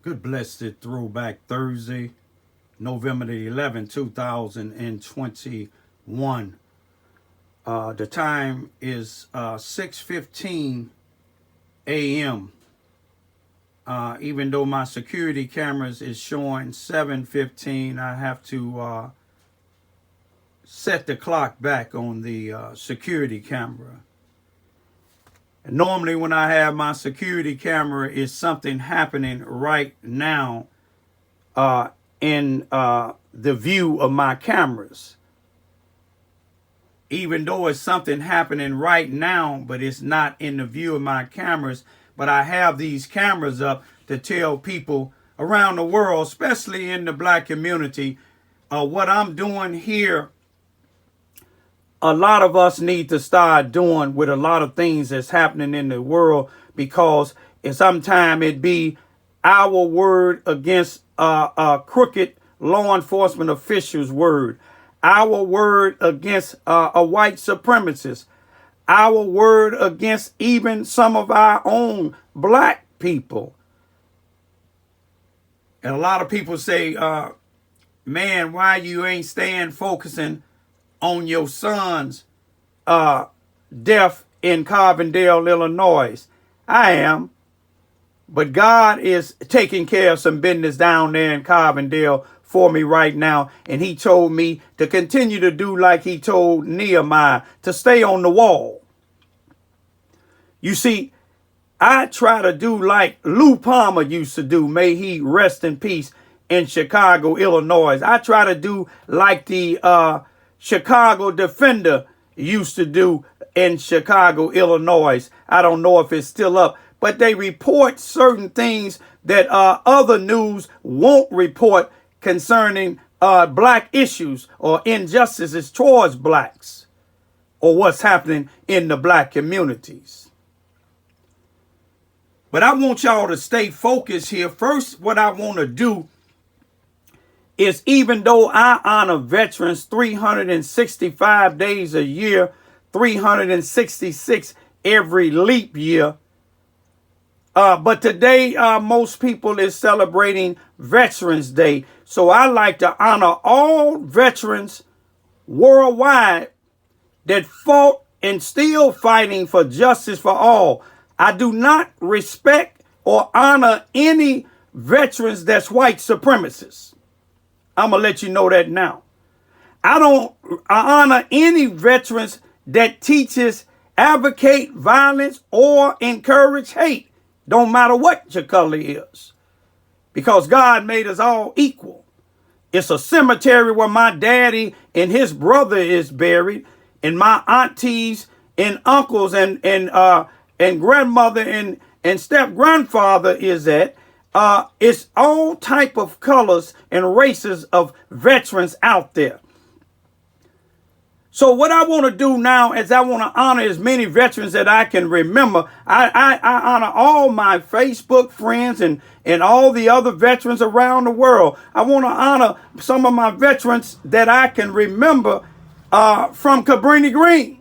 Good blessed throwback Thursday, November the 11th, 2021. The time is 6:15 a.m. Even though my security cameras is showing 7:15, I have to set the clock back on the security camera. Normally when I have my security camera, is something happening right now in the view of my cameras. Even though it's something happening right now, but it's not in the view of my cameras, but I have these cameras up to tell people around the world, especially in the black community, what I'm doing here. A lot of us need to start doing with a lot of things that's happening in the world, because sometimes it be our word against a crooked law enforcement official's word, our word against a white supremacist, our word against even some of our own black people. And a lot of people say, man, why you ain't staying focusing on your son's death in Carbondale, Illinois? I am. But God is taking care of some business down there in Carbondale for me right now. And he told me to continue to do like he told Nehemiah, to stay on the wall. You see, I try to do like Lou Palmer used to do, may he rest in peace, in Chicago, Illinois. I try to do like the Chicago Defender used to do in Chicago, Illinois. I don't know if it's still up, but they report certain things that other news won't report concerning black issues or injustices towards blacks, or what's happening in the black communities. But I want y'all to stay focused here. First, what I want to do is, even though I honor veterans 365 days a year, 366 every leap year, but today most people is celebrating Veterans Day. So I like to honor all veterans worldwide that fought and still fighting for justice for all. I do not respect or honor any veterans that's white supremacists. I'm going to let you know that now. I honor any veterans that teaches, advocate violence, or encourage hate. Don't matter what your color is, because God made us all equal. It's a cemetery where my daddy and his brother is buried, and my aunties and uncles and grandmother and step grandfather is at. It's all type of colors and races of veterans out there. So what I want to do now is I want to honor as many veterans that I can remember. I honor all my Facebook friends and all the other veterans around the world. I want to honor some of my veterans that I can remember from Cabrini Green.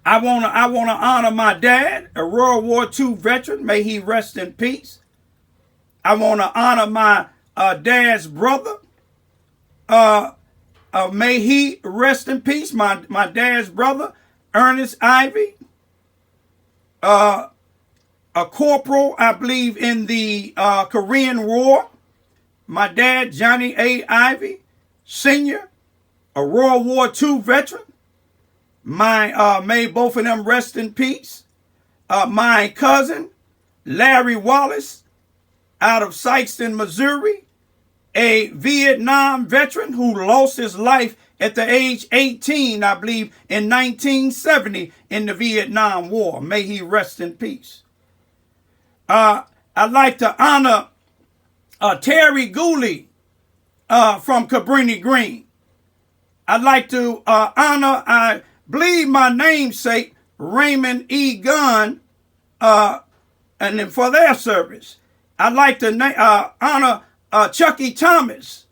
I want to honor my dad, a World War II veteran. May he rest in peace. I want to honor my dad's brother. May he rest in peace. My dad's brother, Ernest Ivy, a corporal, I believe, in the Korean War. My dad, Johnny A. Ivy, Sr., a World War II veteran. May both of them rest in peace. My cousin, Larry Wallace, out of Sikeston, Missouri, a Vietnam veteran who lost his life at the age 18, I believe, in 1970 in the Vietnam War. May he rest in peace. I'd like to honor Terry Gooley from Cabrini Green. I'd like to honor, I believe, my namesake, Raymond E. Gunn, and for their service. I'd like to honor Chucky Thomas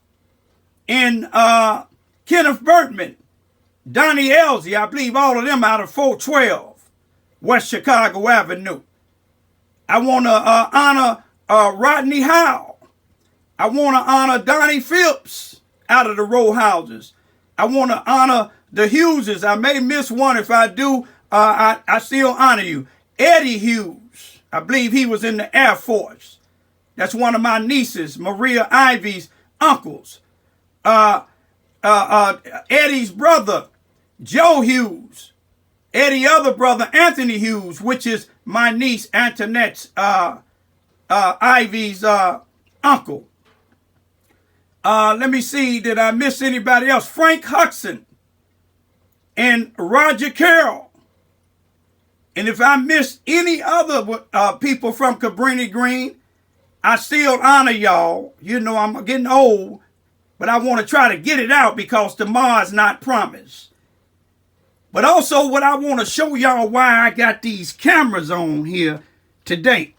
and Kenneth Bertman, Donnie Elsie, I believe all of them out of 412 West Chicago Avenue. I want to honor Rodney Howe. I want to honor Donnie Phillips out of the row houses. I want to honor the Hugheses. I may miss one. If I do, I still honor you. Eddie Hughes. I believe he was in the Air Force. That's one of my nieces, Maria Ivy's uncles. Eddie's brother, Joe Hughes. Eddie's other brother, Anthony Hughes, which is my niece Antoinette's Ivy's uncle. Let me see, did I miss anybody else? Frank Hudson and Roger Carroll. And if I missed any other people from Cabrini Green, I still honor y'all. You know, I'm getting old, but I want to try to get it out because tomorrow's not promised. But also what I want to show y'all why I got these cameras on here today.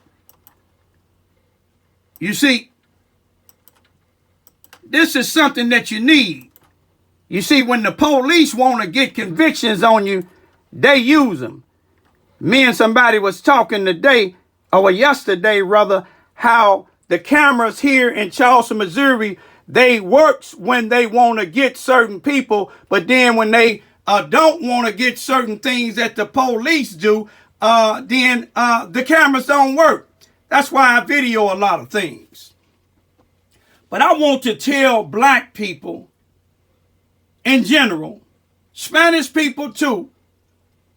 You see, this is something that you need. You see, when the police want to get convictions on you, they use them. Me and somebody was talking today, or yesterday rather, how the cameras here in Charleston, Missouri, they works when they want to get certain people, but then when they don't want to get certain things that the police do, then the cameras don't work. That's why I video a lot of things. But I want to tell black people in general, Spanish people too,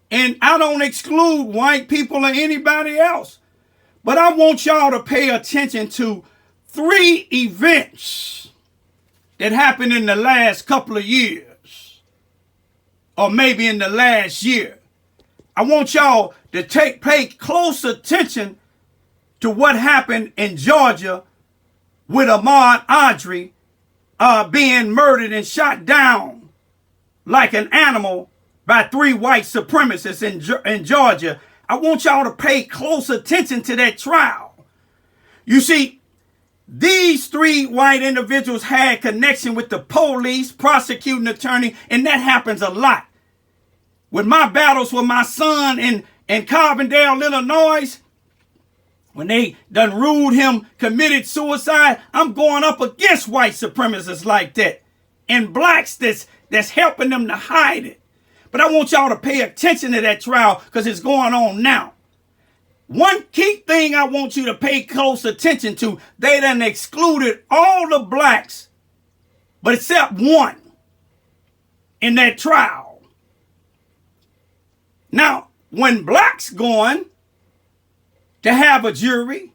and I don't exclude white people or anybody else, but I want y'all to pay attention to 3 events that happened in the last couple of years, or maybe in the last year. I want y'all to pay close attention to what happened in Georgia with Ahmaud Arbery being murdered and shot down like an animal by 3 white supremacists in Georgia. I want y'all to pay close attention to that trial. You see, these 3 white individuals had connection with the police, prosecuting attorney, and that happens a lot. With my battles with my son in Carbondale, Illinois, when they done ruled him committed suicide, I'm going up against white supremacists like that. And blacks that's helping them to hide it. But I want y'all to pay attention to that trial because it's going on now. One key thing I want you to pay close attention to, they done excluded all the blacks, but except one in that trial. Now, when blacks going to have a jury,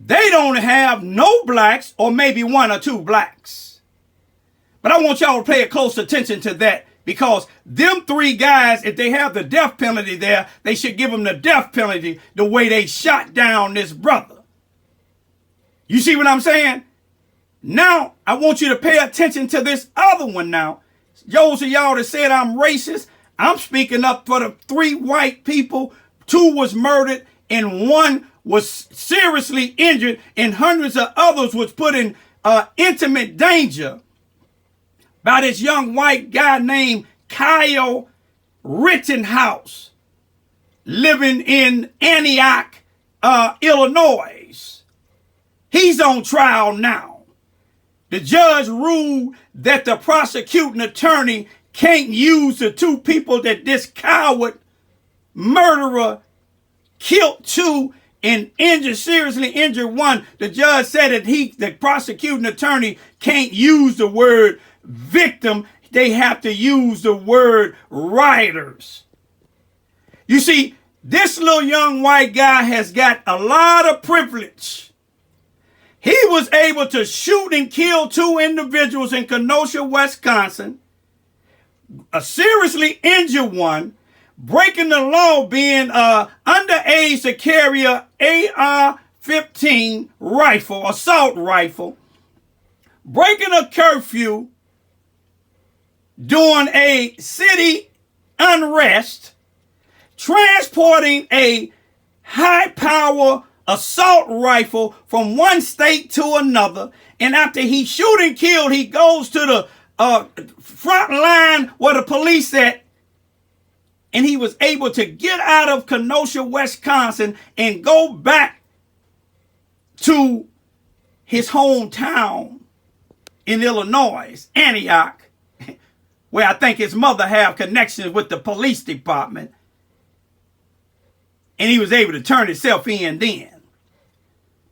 they don't have no blacks or maybe 1 or 2 blacks. But I want y'all to pay close attention to that because them 3 guys, if they have the death penalty there, they should give them the death penalty the way they shot down this brother. You see what I'm saying? Now, I want you to pay attention to this other one now. Those of y'all that said I'm racist, I'm speaking up for the 3 white people. 2 was murdered and 1 was seriously injured and hundreds of others was put in intimate danger by this young white guy named Kyle Rittenhouse living in Antioch, Illinois. He's on trial now. The judge ruled that the prosecuting attorney can't use the 2 people that this coward murderer killed 2 and seriously injured 1. The judge said that the prosecuting attorney can't use the word victim. They have to use the word rioters. You see, this little young white guy has got a lot of privilege. He was able to shoot and kill 2 individuals in Kenosha, Wisconsin, seriously injure 1, breaking the law, being underage to carry a AR-15 rifle, assault rifle, breaking a curfew, doing a city unrest, transporting a high-power assault rifle from one state to another, and after he shoot and killed, he goes to the front line where the police at, and he was able to get out of Kenosha, Wisconsin, and go back to his hometown in Illinois, Antioch, where I think his mother had connections with the police department. And he was able to turn himself in then.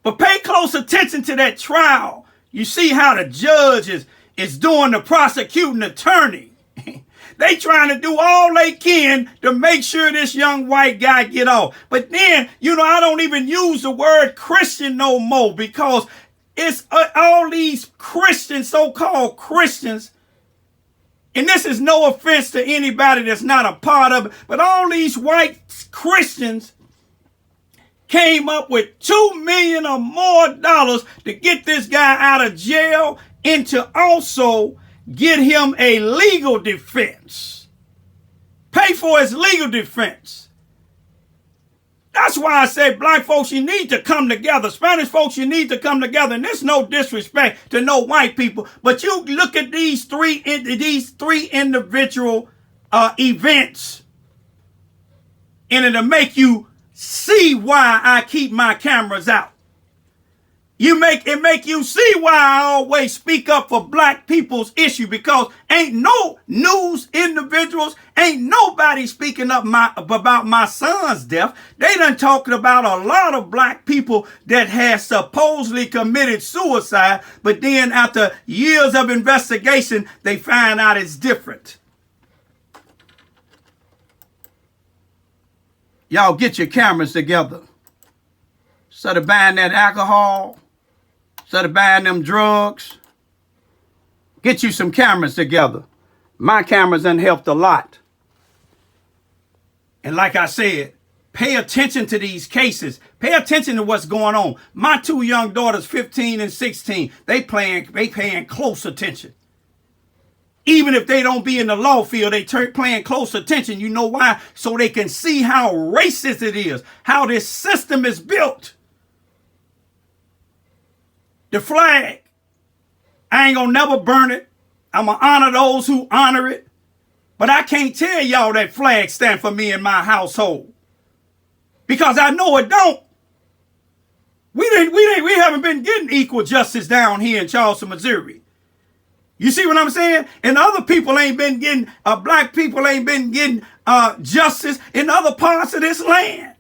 But pay close attention to that trial. You see how the judge is doing the prosecuting attorney. They trying to do all they can to make sure this young white guy get off. But then, I don't even use the word Christian no more, because it's all these Christians, so-called Christians, and this is no offense to anybody that's not a part of it, but all these white Christians came up with $2 million or more to get this guy out of jail and to also get him a legal defense. Pay for his legal defense. That's why I say, black folks, you need to come together. Spanish folks, you need to come together. And there's no disrespect to no white people, but you look at these three individual events, and it'll make you see why I keep my cameras out. It make you see why I always speak up for black people's issue, because ain't no news individuals, ain't nobody speaking up about my son's death. They done talking about a lot of black people that has supposedly committed suicide, but then after years of investigation, they find out it's different. Y'all get your cameras together. Instead of buying that alcohol, instead of buying them drugs, get you some cameras together. My cameras done helped a lot. And like I said, pay attention to these cases. Pay attention to what's going on. My two young daughters, 15 and 16, they paying close attention. Even if they don't be in the law field, they paying close attention. You know why? So they can see how racist it is, how this system is built. The flag, I ain't gonna never burn it. I'm gonna honor those who honor it. But I can't tell y'all that flag stand for me in my household, because I know it don't. We haven't been getting equal justice down here in Charleston, Missouri. You see what I'm saying? And other people ain't been getting, black people ain't been getting justice in other parts of this land.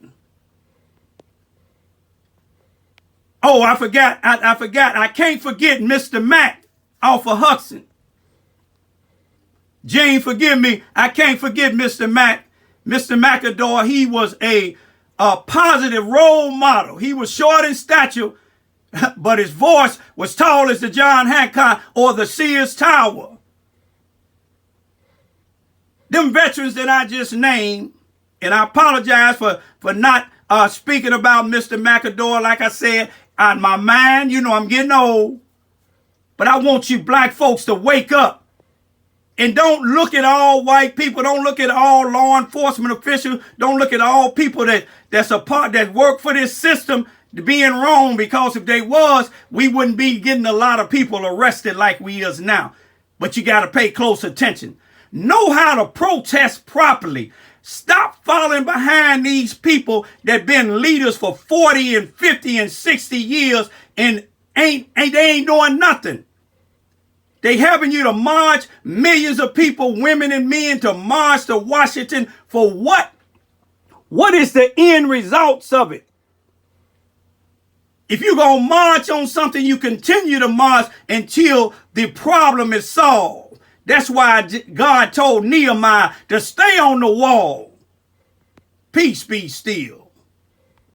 Oh, I forgot. I can't forget Mr. Mack off of Hudson. Jane, forgive me. I can't forget Mr. Mack. Mr. McAdore, he was a positive role model. He was short in stature, but his voice was tall as the John Hancock or the Sears Tower. Them veterans that I just named, and I apologize for not speaking about Mr. McAdore. Like I said, on my mind, I'm getting old, but I want you black folks to wake up. And don't look at all white people. Don't look at all law enforcement officials. Don't look at all people that work for this system being wrong, because if they was, we wouldn't be getting a lot of people arrested like we is now. But you got to pay close attention. Know how to protest properly. Stop falling behind these people that been leaders for 40 and 50 and 60 years and they ain't doing nothing. They having you to march, millions of people, women and men, to march to Washington for what? What is the end results of it? If you're going to march on something, you continue to march until the problem is solved. That's why God told Nehemiah to stay on the wall. Peace be still.